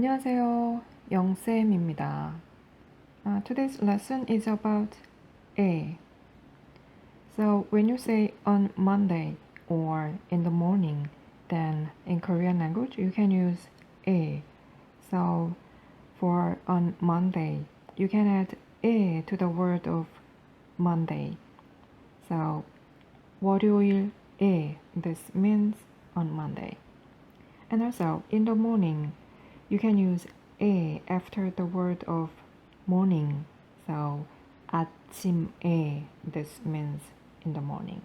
안녕하세요. 영쌤입니다. Today's lesson is about a. So when you say on Monday or in the morning, then in Korean language you can use a. So for on Monday, you can add a to the word of Monday. So 월요일에, this means on Monday. And also in the morning, you can use a after the word of morning. So 아침에, this means in the morning.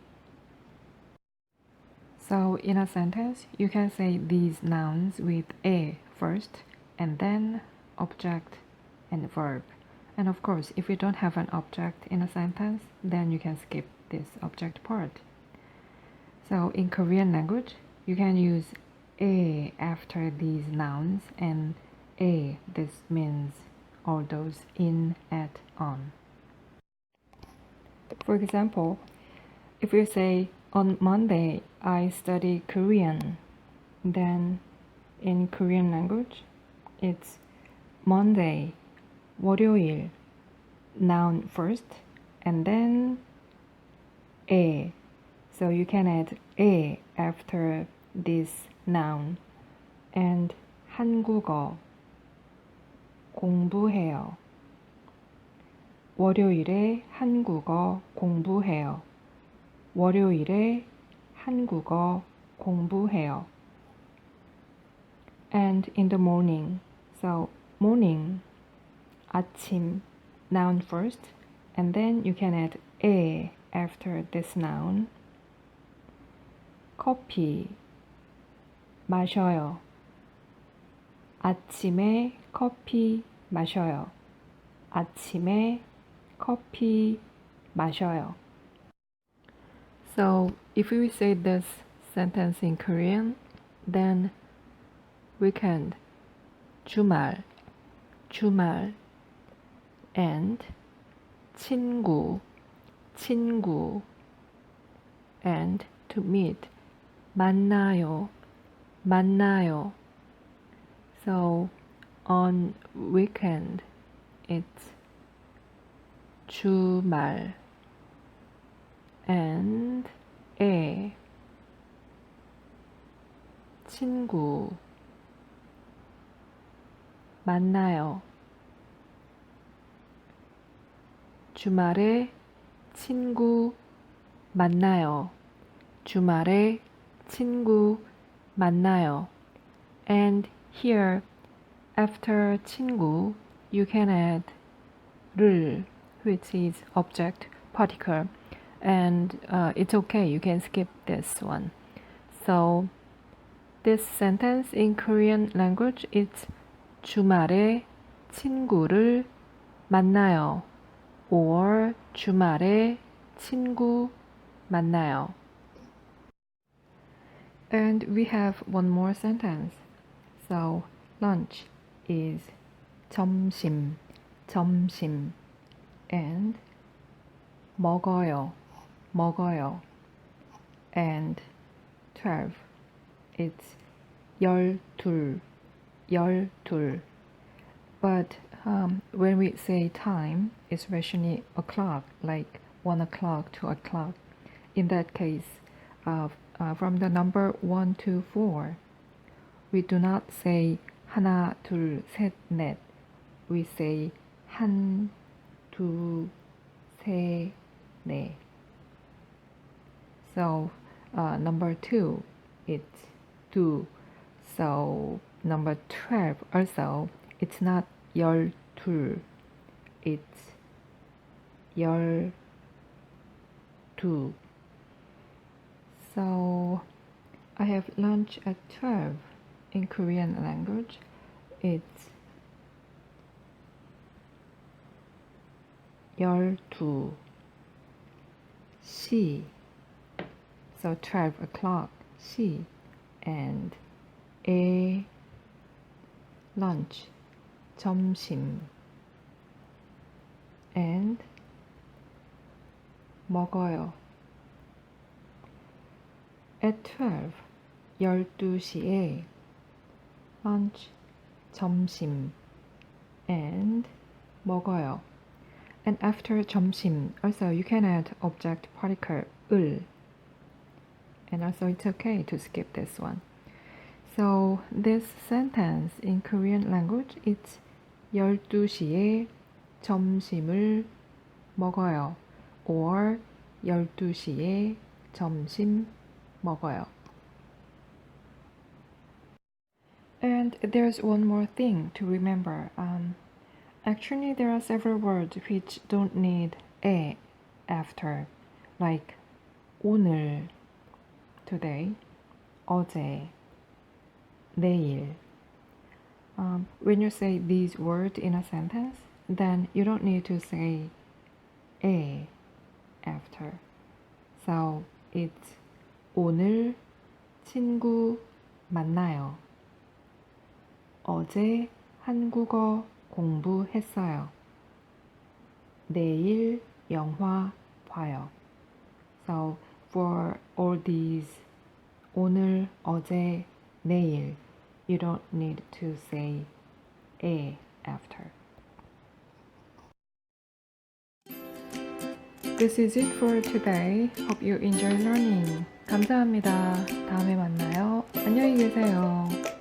So in a sentence, you can say these nouns with a first and then object and verb. And of course, if you don't have an object in a sentence, then you can skip this object part. So in Korean language, you can use a after these nouns, and a, this means all those in, at, on. For example, if you say, on Monday I study Korean, then in Korean language, it's Monday, 월요일, noun first, and then a. So you can add a after this noun. And 한국어 공부해요. 월요일에 한국어 공부해요. 월요일에 한국어 공부해요. And in the morning, so morning, 아침, noun first, and then you can add a after this noun. 커피 마셔요. 아침에 커피 마셔요. 아침에 커피 마셔요. So if we say this sentence in Korean, then weekend, 주말, 주말, and 친구, 친구, and to meet, 만나요, 만나요. So on weekend, it's 주말, and 에, 친구, 만나요. 주말에 친구 만나요. 주말에 친구 만나요. And here, after 친구, you can add 를, which is object particle. And it's okay, you can skip this one. So this sentence in Korean language is 주말에 친구를 만나요. Or 주말에 친구 만나요. And we have one more sentence. So lunch is 점심, 점심, and 먹어요, 먹어요, and 12, it's 열둘, 열둘. But when we say time, especially o'clock, like 1 o'clock, 2 o'clock, in that case, from the number 1 to 4, we do not say 하나, 둘, 셋, 넷. We say 한, 두, 세, 네. So number 2, it's 두. So number 12 also, it's not 열둘, it's 열두. So I have lunch at 12. In Korean language, it's 열두 시. So 12 o'clock, 시. And a lunch, 점심. And 먹어요. At 12, 12시에 lunch, 점심 and 먹어요. And after 점심, also you can add object particle 을. And also it's okay to skip this one. So this sentence in Korean language it's 12시에 점심을 먹어요. Or 12시에 점심 먹어요. And there's one more thing to remember. Actually, there are several words which don't need 에 after, like 오늘, today, 어제, 내일. When you say these words in a sentence, then you don't need to say 에 after. So it's 오늘 친구 만나요. 어제 한국어 공부했어요. 내일 영화 봐요. So for all these 오늘, 어제, 내일, you don't need to say 에 after. This is it for today. Hope you enjoy learning. 감사합니다. 다음에 만나요. 안녕히 계세요.